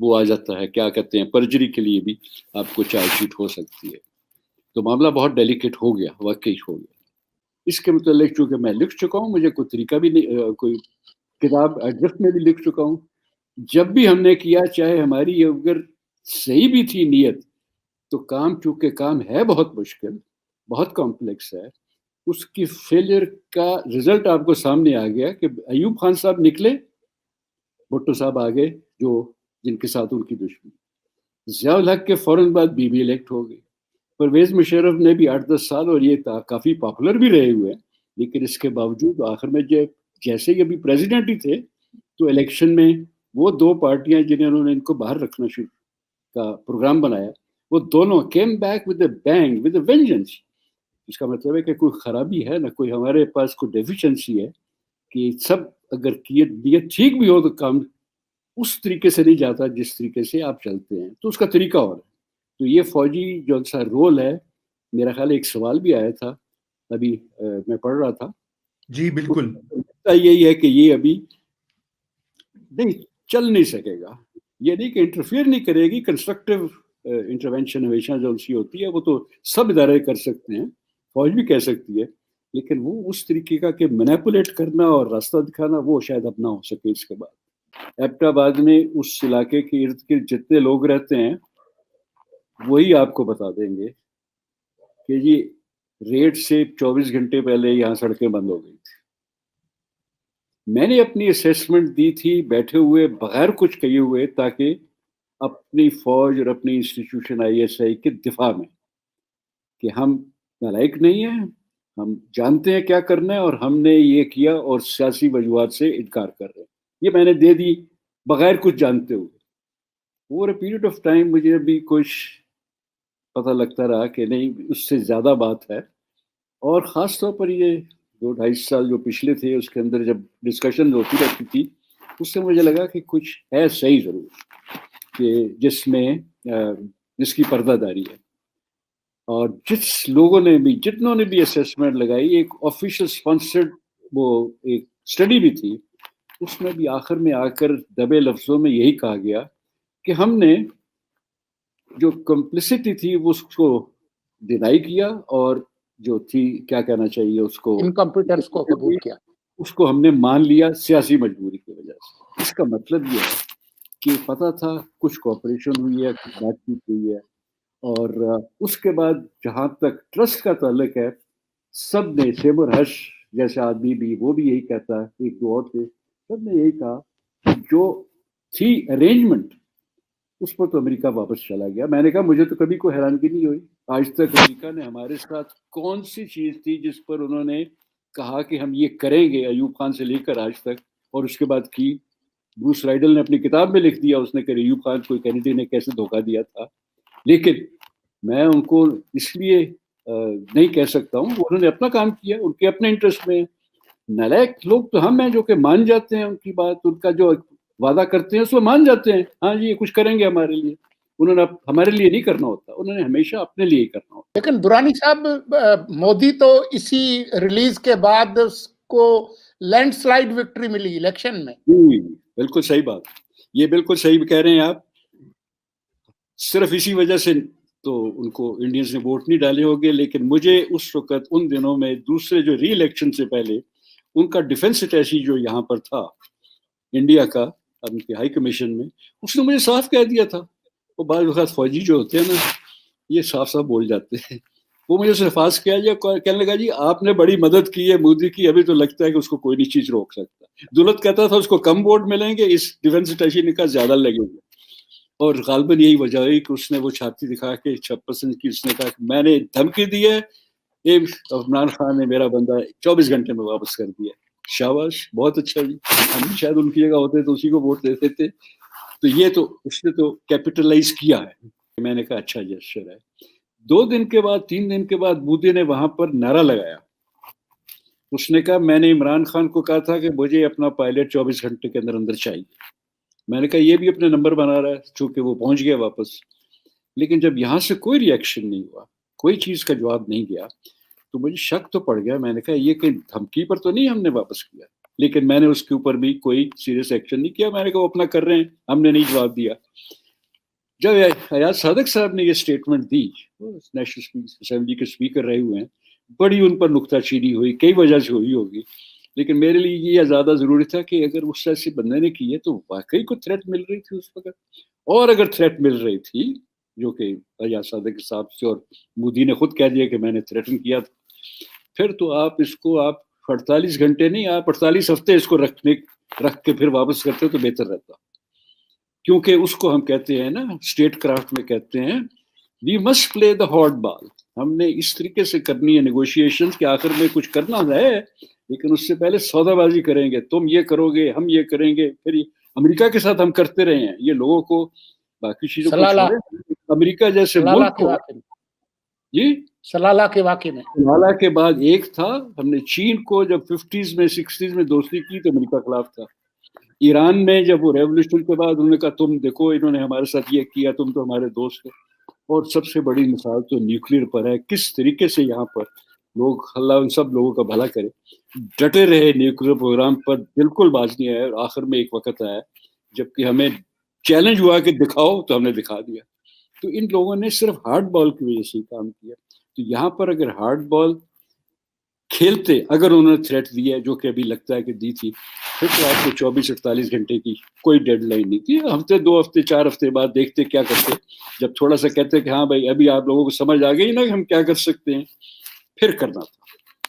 وہ آ جاتا ہے, کیا کہتے ہیں, پرجری کے لیے بھی آپ کو چارج شیٹ ہو سکتی ہے. تو معاملہ بہت ڈیلیکیٹ ہو گیا, واقعی ہو گیا. اس کے متعلق چونکہ میں لکھ چکا ہوں, مجھے کوئی طریقہ بھی نہیں, کوئی کتاب ایڈجسٹ میں بھی لکھ چکا ہوں. جب بھی ہم نے کیا, چاہے ہماری اگر صحیح بھی تھی نیت, تو کام چونکہ کام ہے بہت مشکل, بہت کمپلیکس ہے, اس کی فیلئر کا رزلٹ آپ کو سامنے آ گیا کہ ایوب خان صاحب نکلے, بھٹو صاحب آگے جو جن کے ساتھ ان کی دشمنی, ضیاء الحق کے فوراً بعد بی بی الیکٹ ہو گئی, پرویز مشرف نے بھی 8-10 سال, اور یہ کافی پاپولر بھی رہے ہوئے, لیکن اس کے باوجود آخر میں جیسے ہی ابھی پریزیڈنٹ ہی تھے, تو الیکشن میں وہ دو پارٹیاں جنہوں نے ان کو باہر رکھنا شروع کا پروگرام بنایا, وہ دونوں came back with a bang, with a vengeance. اس کا مطلب ہے کہ کوئی خرابی ہے نہ, کوئی ہمارے پاس کوئی ڈیفیشنسی ہے, کہ سب اگر نیت ٹھیک بھی ہو تو کام اس طریقے سے نہیں جاتا جس طریقے سے آپ چلتے ہیں, تو اس کا طریقہ اور ہے. تو یہ فوجی جو سا رول ہے, میرا خیال ایک سوال بھی آیا تھا ابھی میں پڑھ رہا تھا. جی بالکل, یہی ہے کہ یہ ابھی نہیں چل نہیں سکے گا. یہ نہیں کہ انٹرفیئر نہیں کرے گی, کنسٹرکٹیو انٹروینشن ہمیشہ جو سی ہوتی ہے وہ تو سب ادارے کر سکتے ہیں, فوج بھی کہہ سکتی ہے, لیکن وہ اس طریقے کا کہ مینیپولیٹ کرنا اور راستہ دکھانا, وہ شاید اب نہ ہو سکے. اس کے بعد ایبٹ آباد میں اس علاقے کے ارد گرد جتنے لوگ رہتے ہیں, وہی آپ کو بتا دیں گے کہ جی ریٹ سے 24 گھنٹے پہلے یہاں سڑکیں بند ہو گئی تھی. میں نے اپنی اسیسمنٹ دی تھی بیٹھے ہوئے, بغیر کچھ کہے ہوئے, تاکہ اپنی فوج اور اپنی انسٹیٹیوشن ISI کے دفاع میں, کہ ہم نالائق نہیں ہیں, ہم جانتے ہیں کیا کرنا ہے, اور ہم نے یہ کیا اور سیاسی وجوہات سے انکار کر رہے ہیں. یہ میں نے دے دی بغیر کچھ جانتے ہوئے. Over a period of time مجھے بھی کچھ پتہ لگتا رہا کہ نہیں, اس سے زیادہ بات ہے. اور خاص طور پر یہ 2-2.5 سال جو پچھلے تھے, اس کے اندر جب ڈسکشن ہوتی رہتی تھی, اس سے مجھے لگا کہ کچھ ہے صحیح ضرور, کہ جس کی پردہ داری ہے. اور جتنوں نے بھی اسیسمنٹ لگائی, ایک آفیشیل اسپانسرڈ وہ ایک اسٹڈی بھی تھی, اس میں بھی آخر میں آ کر دبے لفظوں میں یہی کہا گیا کہ ہم نے جو کمپلسٹی تھی وہ اس کو ڈینائی کیا, اور جو تھی کیا کہنا چاہیے اس کو, انکمپیٹنس کو قبول کیا, اس کو ہم نے مان لیا سیاسی مجبوری کی وجہ سے. اس کا مطلب یہ ہے کہ پتہ تھا کچھ کوآپریشن ہوئی ہے, کچھ بات چیت ہوئی ہے, اور اس کے بعد جہاں تک ٹرسٹ کا تعلق ہے, سب نے, سیبر ہرش جیسا آدمی بھی وہ بھی یہی کہتا ہے, ایک دو اور تھے, سب نے یہی کہا کہ جو تھی ارینجمنٹ اس پر تو امریکہ واپس چلا گیا. میں نے کہا مجھے تو کبھی کوئی حیرانگی نہیں ہوئی, آج تک امریکہ نے ہمارے ساتھ کون سی چیز تھی جس پر انہوں نے کہا کہ ہم یہ کریں گے, ایوب خان سے لے کر آج تک, اور اس کے بعد کی. بروس رائڈل نے اپنی کتاب میں لکھ دیا, اس نے کہ ایوب خان کو کینیڈی نے کیسے دھوکہ دیا تھا. لیکن میں ان کو اس لیے نہیں کہہ سکتا ہوں, انہوں نے اپنا کام کیا, ان کے اپنے انٹرسٹ میں. نالائق لوگ تو ہم ہیں جو کہ مان جاتے ہیں ان کی بات, ان کا جو وعدہ کرتے ہیں اس میں مان جاتے ہیں, ہاں جی یہ کچھ کریں گے ہمارے لیے. انہوں نے ہمارے لیے نہیں کرنا ہوتا, انہوں نے ہمیشہ اپنے لیے ہی کرنا ہوتا. لیکن درانی صاحب, مودی تو اسی ریلیز کے بعد اس کو لینڈ سلائیڈ وکٹری ملی الیکشن میں. بالکل صحیح بات, یہ بالکل صحیح کہہ رہے ہیں آپ. صرف اسی وجہ سے تو ان کو انڈینز نے ووٹ نہیں ڈالے ہوگے, لیکن مجھے اس وقت ان دنوں میں دوسرے جو ری الیکشن سے پہلے ان کا ڈیفنس اٹیچی جو یہاں پر تھا انڈیا کا, ان کے ہائی کمیشن میں, اس نے مجھے صاف کہہ دیا تھا. وہ بعض وقت فوجی جو ہوتے ہیں نا, یہ صاف صاف بول جاتے ہیں. وہ مجھے سرفراز کیا جی, کہنے لگا جی آپ نے بڑی مدد کی ہے مودی کی, ابھی تو لگتا ہے کہ اس کو کوئی نہیں چیز روک سکتا. دولت کہتا تھا اس کو کم ووٹ ملیں گے, اس ڈیفنس اٹیچی نے کہا زیادہ لگیں گے. اور غالباً یہی وجہ ہے کہ اس نے وہ چھاتی دکھا کے 56 کی, اس نے کہا کہ میں نے دھمکی دی ہے, عمران خان نے میرا بندہ 24 گھنٹے میں واپس کر دیا. شاباش, بہت اچھا جی, ہم شاید ان کی جگہ ہوتے تو اسی کو ووٹ دیتے تھے. تو یہ تو اس نے تو کیپٹلائز کیا ہے. میں نے کہا اچھا جسچر ہے. 2 دن کے بعد 3 دن کے بعد مودی نے وہاں پر نعرہ لگایا. اس نے کہا میں نے عمران خان کو کہا تھا کہ مجھے اپنا پائلٹ 24 گھنٹے کے اندر اندر چاہیے. میں نے کہا یہ بھی اپنے نمبر بنا رہا ہے, چونکہ وہ پہنچ گیا واپس. لیکن جب یہاں سے کوئی ری ایکشن نہیں ہوا, کوئی چیز کا جواب نہیں گیا, تو مجھے شک تو پڑ گیا. میں نے کہا یہ کہیں دھمکی پر تو نہیں ہم نے واپس کیا. لیکن میں نے اس کے اوپر بھی کوئی سیریس ایکشن نہیں کیا. میں نے کہا وہ اپنا کر رہے ہیں, ہم نے نہیں جواب دیا. جب ایاز صادق صاحب نے یہ اسٹیٹمنٹ دی, نیشنل اسمبلی کے اسپیکر رہے ہوئے ہیں, بڑی ان پر نکتہ چینی ہوئی, کئی وجہ سے ہوئی ہوگی, لیکن میرے لیے یہ زیادہ ضروری تھا کہ اگر اس ایسے بندے نے کی ہے تو واقعی کو تھریٹ مل رہی تھی اس وقت, اور اگر تھریٹ مل رہی تھی جو کہ ایاز صادق صاحب سے اور مودی نے خود کہہ دیا کہ میں نے تھریٹن کیا تھا, پھر تو آپ اس کو آپ 48 گھنٹے نہیں, آپ 48 ہفتے اس کو رکھ کے پھر واپس کرتے تو بہتر رہتا, کیونکہ اس کو ہم کہتے ہیں نا اسٹیٹ کرافٹ میں کہتے ہیں we must play the hard ball. ہم نے اس طریقے سے کرنی ہے نیگوشیشن کہ آخر میں کچھ کرنا ہے, لیکن اس سے پہلے سودا بازی کریں گے, تم یہ کرو گے, ہم یہ کریں گے. پھر امریکہ کے ساتھ ہم کرتے رہے ہیں, یہ لوگوں کو باقی چیزوں کو چھوڑے, امریکہ جیسے ملک کو. جی سلالہ کے واقعے میں سلالہ کے بعد ایک تھا, ہم نے چین کو جب 50s میں 60s میں دوستی کی تو امریکہ خلاف تھا. ایران میں جب وہ ریولوشن کے بعد انہوں نے کہا تم دیکھو انہوں نے ہمارے ساتھ یہ کیا, تم تو ہمارے دوست ہو. اور سب سے بڑی مثال تو نیوکلیر پر ہے, کس طریقے سے یہاں پر لوگ, اللہ ان سب لوگوں کا بھلا کرے, ڈٹے رہے نیوکلیر پروگرام پر, بالکل باز نہیں آئے. اور آخر میں ایک وقت آیا جبکہ ہمیں چیلنج ہوا کہ دکھاؤ, تو ہم نے دکھا دیا. تو ان لوگوں نے صرف ہارڈ بال کی وجہ سے کام کیا. تو یہاں پر اگر ہارڈ بال کھیلتے, اگر انہوں نے تھریٹ دیا جو کہ ابھی لگتا ہے کہ دی تھی, پھر تو آپ کو 24-48 گھنٹے کی کوئی ڈیڈ لائن نہیں تھی. ہفتے 2 ہفتے 4 ہفتے بعد دیکھتے کیا کرتے, جب تھوڑا سا کہتے کہ ہاں بھائی ابھی آپ لوگوں کو سمجھ آ گئی نا کہ ہم کیا کر سکتے ہیں, پھر کرنا تھا.